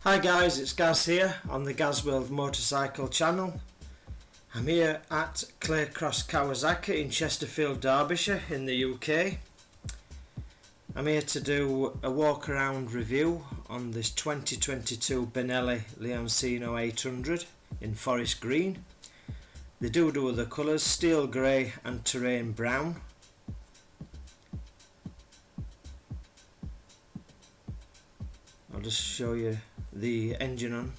Hi guys, it's Gaz here on the Gazworld motorcycle channel. I'm here at Claycross Kawasaki in Chesterfield, Derbyshire in the UK. I'm here to do a walk around review on this 2022 Benelli Leoncino 800 in forest green. They do other colours, steel grey and terrain brown. I'll just show you the engine.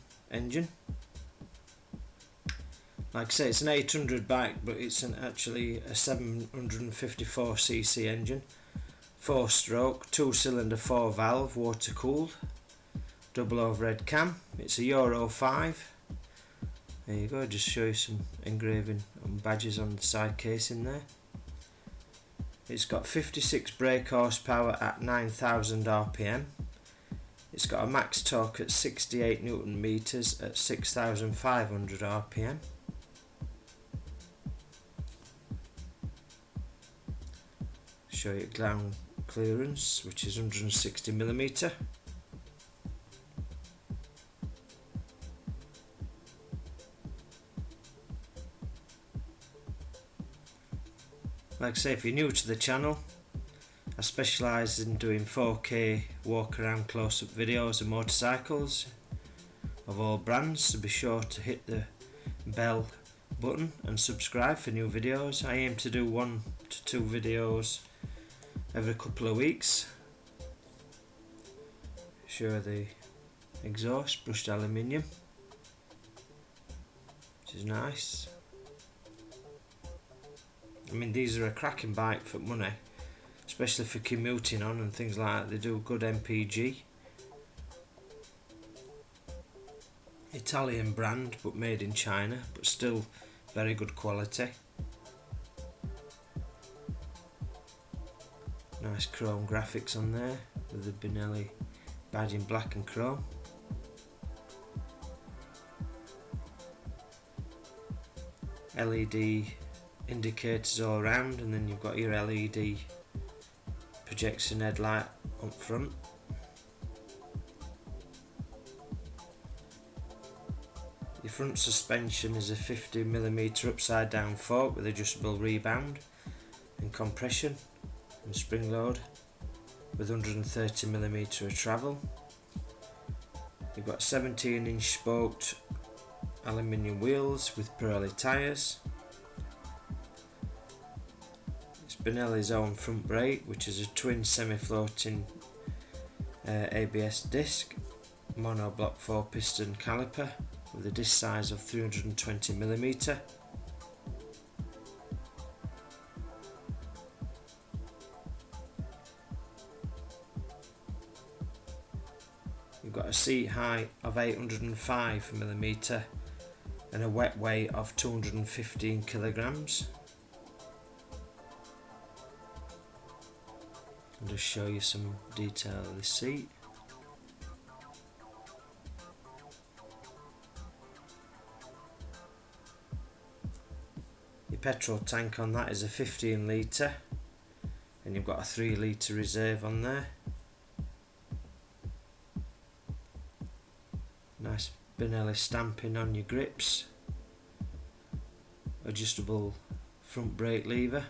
Like I say, it's an 800 bike, but it's actually a 754cc engine, 4-stroke, 2-cylinder, 4-valve, water cooled, double overhead cam. It's a Euro 5. There you go, just show you some engraving and badges on the side casing there. It's got 56 brake horsepower at 9,000 RPM. It's got a max torque at 68 Newton meters at 6,500 RPM. Show you ground clearance, which is 160mm. Like I say, if you're new to the channel, I specialise in doing 4K walk around close up videos of motorcycles of all brands, so be sure to hit the bell button and subscribe for new videos. I aim to do 1 to 2 videos every couple of weeks. Show the exhaust, brushed aluminium, which is nice. I mean, these are a cracking bike for money, especially for commuting on and things like that. They do good MPG. Italian brand but made in China, but still very good quality. Nice chrome graphics on there with the Benelli badge in black and chrome. LED indicators all around, and then you've got your LED projection headlight up front. Your front suspension is a 50mm upside down fork with adjustable rebound and compression and spring load with 130mm of travel. You've got 17-inch spoked aluminium wheels with Pirelli tyres. It's Benelli's own front brake, which is a twin semi-floating ABS disc, monoblock 4-piston caliper with a disc size of 320mm. You've got a seat height of 805mm and a wet weight of 215 kilograms. I'll just show you some detail of the seat. Your petrol tank on that is a 15 litre, and you've got a 3 litre reserve on there. Nice Benelli stamping on your grips. Adjustable front brake lever.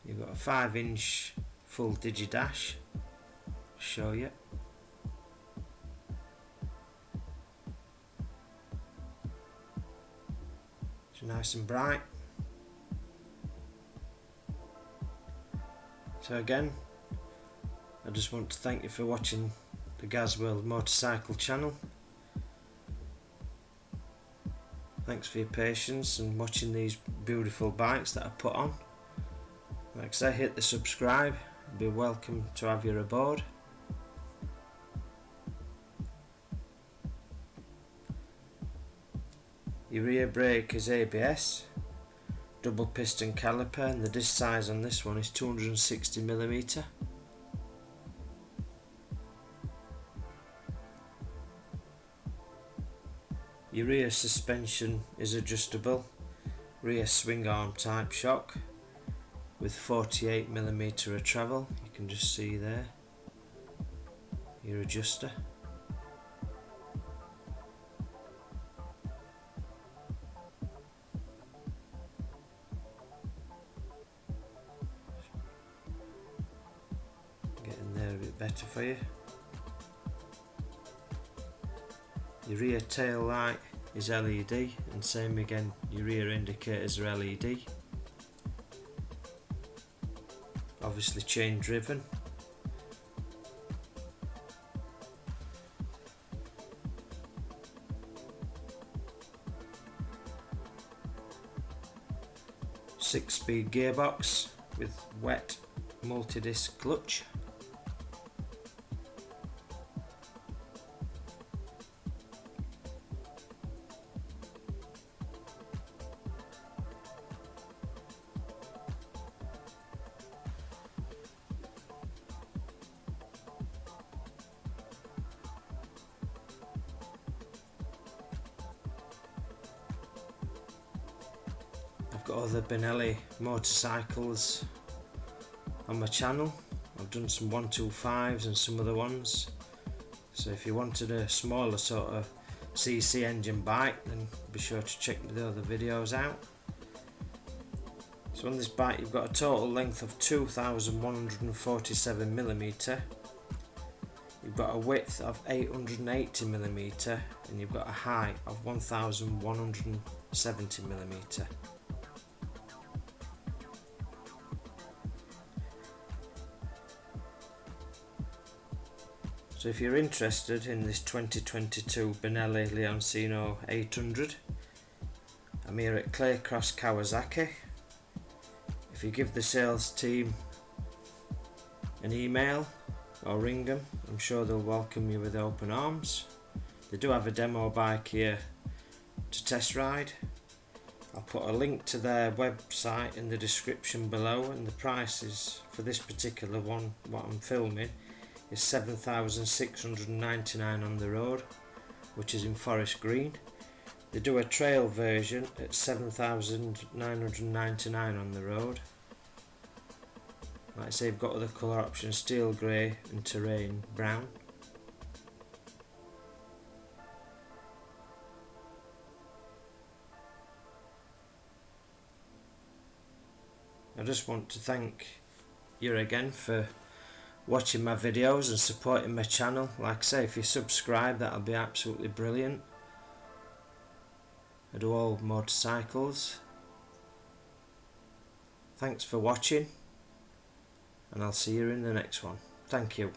You've got a 5-inch full digi-dash. Show you. It's nice and bright. So again, I just want to thank you for watching the Gazworld motorcycle channel. Thanks for your patience and watching these beautiful bikes that I put on. Like I say, hit the subscribe, be welcome to have you aboard. Your rear brake is ABS, double piston caliper, and the disc size on this one is 260mm. Your rear suspension is adjustable, rear swing arm type shock with 48mm of travel. You can just see there your adjuster. Getting there a bit better for you. Your rear tail light is LED, and same again, your rear indicators are LED. Obviously chain driven. Six-speed gearbox with wet multi-disc clutch. I've got other Benelli motorcycles on my channel. I've done some 125s and some other ones, so if you wanted a smaller sort of CC engine bike, then be sure to check the other videos out. So on this bike you've got a total length of 2147mm, you've got a width of 880mm, and you've got a height of 1170mm. So if you're interested in this 2022 Benelli Leoncino 800, I'm here at Claycross, Kawasaki. If you give the sales team an email or ring them, I'm sure they'll welcome you with open arms. They do have a demo bike here to test ride. I'll put a link to their website in the description below, and the prices for this particular one, what I'm filming, is $7,699 on the road, which is in forest green. They do a trail version at $7,999 on the road. Like I say, you've got other colour options: steel grey and terrain brown. I just want to thank you again for watching my videos and supporting my channel. Like I say, if you subscribe, that'll be absolutely brilliant. I do all motorcycles. Thanks for watching, and I'll see you in the next one. Thank you.